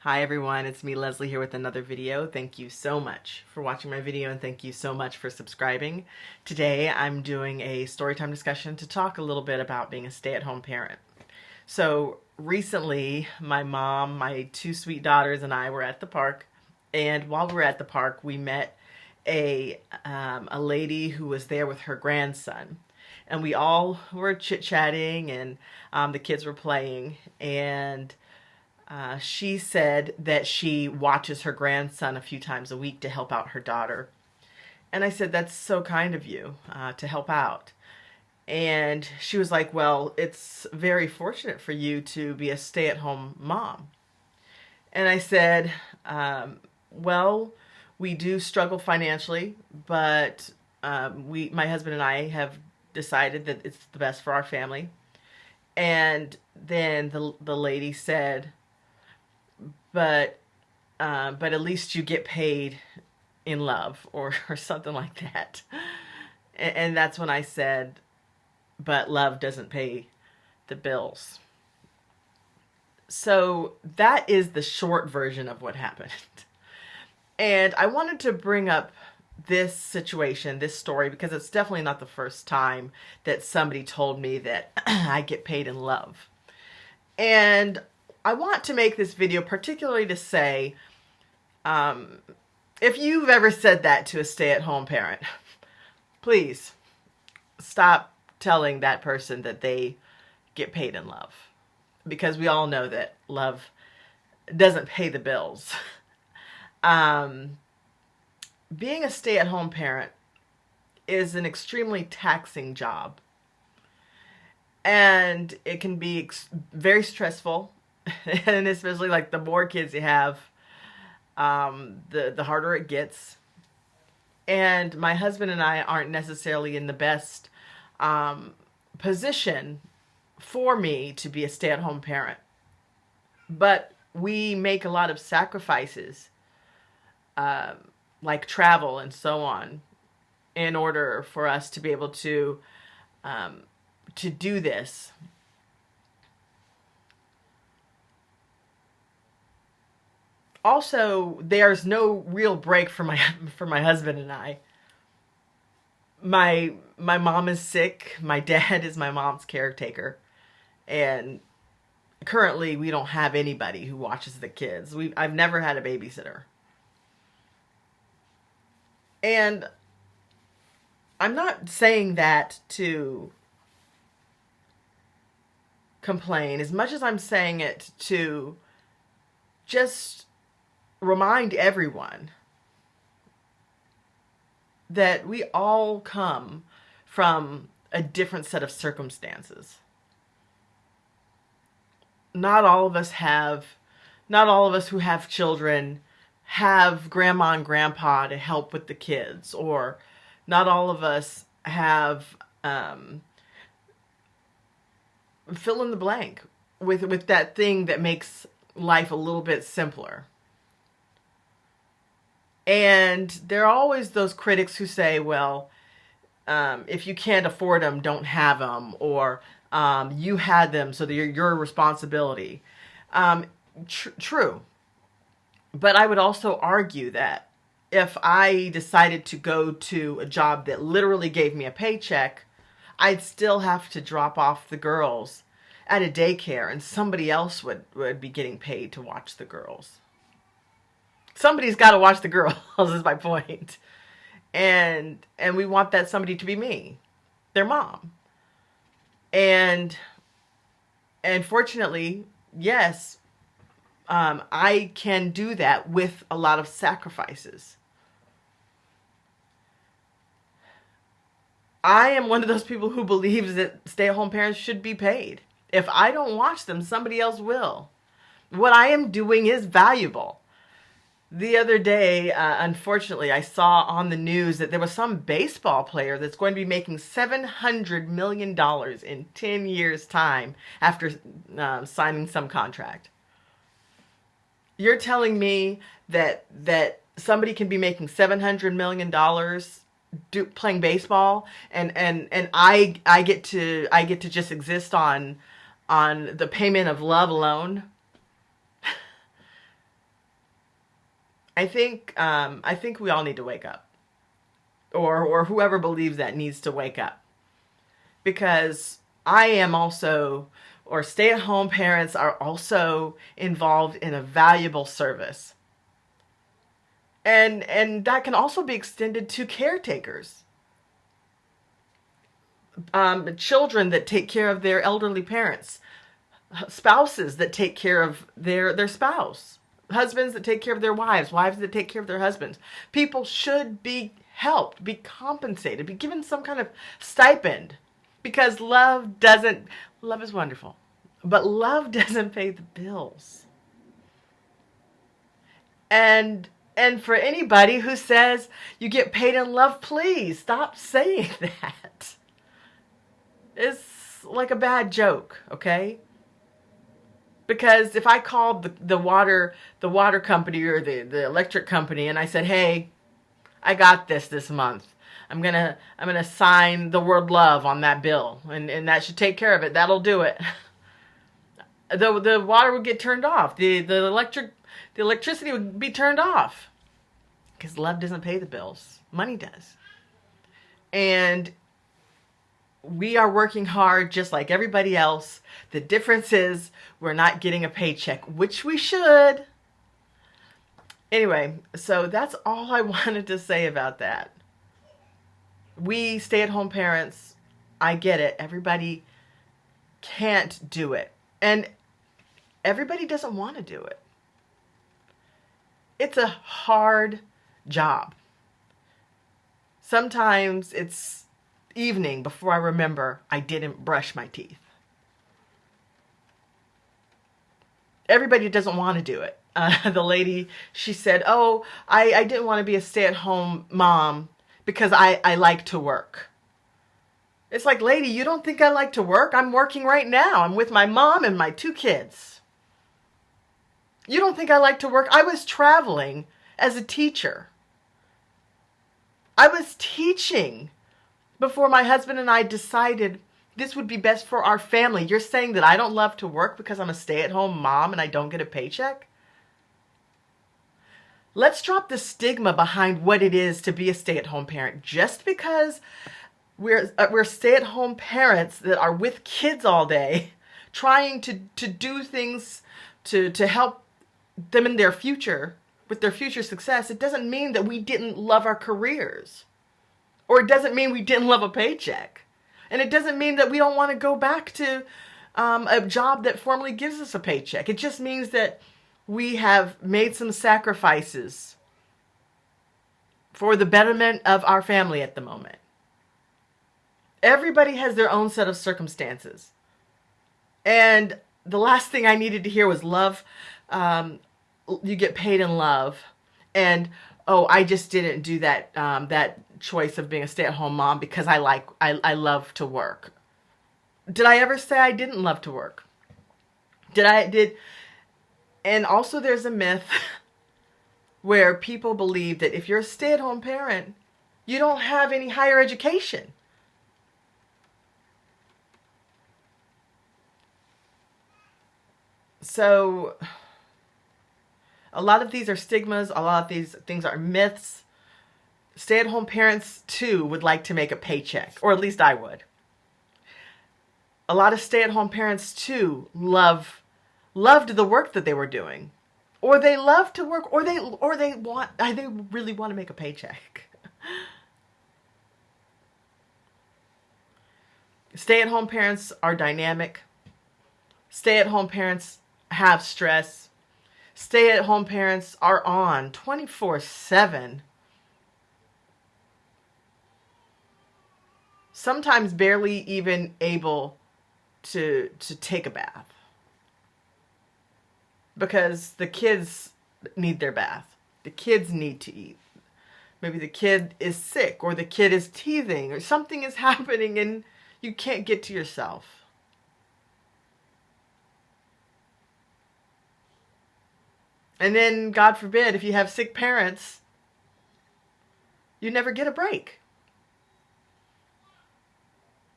Hi everyone, it's me Leslie here with another video. Thank you so much for watching my video and thank you so much for subscribing. Today I'm doing a storytime discussion to talk a little bit about being a stay-at-home parent. So recently my mom, my two sweet daughters and I were at the park, and while we were at the park we met a lady who was there with her grandson. And we all were chit-chatting and the kids were playing, and she said that she watches her grandson a few times a week to help out her daughter. And I said, that's so kind of you to help out. And she was like, well, it's very fortunate for you to be a stay-at-home mom. And I said, well, we do struggle financially, but my husband and I have decided that it's the best for our family. And then the lady said, but at least you get paid in love, or something like that. And that's when I said, but love doesn't pay the bills. So that is the short version of what happened. And I wanted to bring up this situation, this story, because it's definitely not the first time that somebody told me that I get paid in love. And I want to make this video particularly to say, if you've ever said that to a stay-at-home parent, please stop telling that person that they get paid in love. Because we all know that love doesn't pay the bills. Being a stay-at-home parent is an extremely taxing job. And it can be very stressful. And especially like the more kids you have, the harder it gets. And my husband and I aren't necessarily in the best position for me to be a stay-at-home parent. But we make a lot of sacrifices, like travel and so on, in order for us to be able to do this. Also, there's no real break for my husband and I. My mom is sick. My dad is my mom's caretaker. And currently we don't have anybody who watches the kids. I've never had a babysitter. And I'm not saying that to complain as much as I'm saying it to just remind everyone that we all come from a different set of circumstances. Not all of us who have children have grandma and grandpa to help with the kids, or not all of us have fill in the blank with that thing that makes life a little bit simpler. And there are always those critics who say, well, if you can't afford them, don't have them, or you had them, so they're your responsibility. True. But I would also argue that if I decided to go to a job that literally gave me a paycheck, I'd still have to drop off the girls at a daycare, and somebody else would be getting paid to watch the girls. Somebody's got to watch the girls, is my point. And we want that somebody to be me, their mom. And fortunately, yes, I can do that with a lot of sacrifices. I am one of those people who believes that stay-at-home parents should be paid. If I don't watch them, somebody else will. What I am doing is valuable. The other day, unfortunately, I saw on the news that there was some baseball player that's going to be making $700 million in 10 years' time after signing some contract. You're telling me that somebody can be making $700 million playing baseball, and I get to just exist on the payment of love alone? I think we all need to wake up, or whoever believes that needs to wake up, because I am also, or stay-at-home parents are also involved in a valuable service. And that can also be extended to caretakers. Children that take care of their elderly parents, spouses that take care of their spouse, husbands that take care of their wives, wives that take care of their husbands. People should be helped, be compensated, be given some kind of stipend, because love is wonderful, but love doesn't pay the bills. And for anybody who says you get paid in love, please stop saying that. It's like a bad joke, okay? Because if I called the water company or the electric company and I said, "Hey, I got this month. I'm gonna sign the word love on that bill, and that should take care of it. That'll do it." The water would get turned off. The electricity would be turned off. Because love doesn't pay the bills. Money does. And we are working hard just like everybody else. The difference is we're not getting a paycheck, which we should. Anyway, so that's all I wanted to say about that. We stay-at-home parents, I get it. Everybody can't do it. And everybody doesn't want to do it. It's a hard job. Sometimes it's evening before I remember I didn't brush my teeth. Everybody doesn't want to do it. The lady, she said, "Oh, I didn't want to be a stay-at-home mom because I like to work." It's like, lady, you don't think I like to work? I'm working right now. I'm with my mom and my 2 kids. You don't think I like to work? I was traveling as a teacher. I was teaching before my husband and I decided this would be best for our family. You're saying that I don't love to work because I'm a stay-at-home mom and I don't get a paycheck? Let's drop the stigma behind what it is to be a stay-at-home parent. Just because we're stay-at-home parents that are with kids all day, trying to do things to help them in their future, with their future success, it doesn't mean that we didn't love our careers. Or it doesn't mean we didn't love a paycheck. And it doesn't mean that we don't want to go back to a job that formally gives us a paycheck. It just means that we have made some sacrifices for the betterment of our family at the moment. Everybody has their own set of circumstances. And the last thing I needed to hear was love. You get paid in love. And, oh, I just didn't do that choice of being a stay-at-home mom because I love to work. Did I ever say I didn't love to work? And also there's a myth where people believe that if you're a stay-at-home parent, you don't have any higher education. So a lot of these are stigmas. A lot of these things are myths. Stay-at-home parents, too, would like to make a paycheck, or at least I would. A lot of stay-at-home parents, too, loved the work that they were doing. Or they love to work, or they really want to make a paycheck. Stay-at-home parents are dynamic. Stay-at-home parents have stress. Stay-at-home parents are on 24/7. Sometimes barely even able to take a bath. Because the kids need their bath. The kids need to eat. Maybe the kid is sick, or the kid is teething, or something is happening and you can't get to yourself. And then, God forbid, if you have sick parents, you never get a break.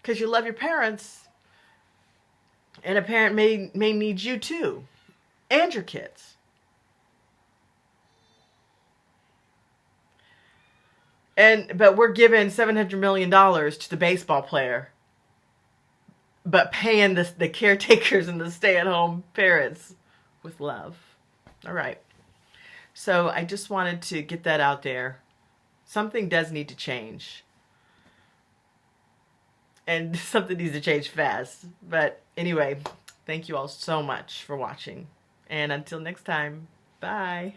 Because you love your parents, and a parent may need you too, and your kids. But we're giving $700 million to the baseball player, but paying the caretakers and the stay-at-home parents with love. All right. So I just wanted to get that out there. Something does need to change. And something needs to change fast. But anyway, thank you all so much for watching. And until next time, bye.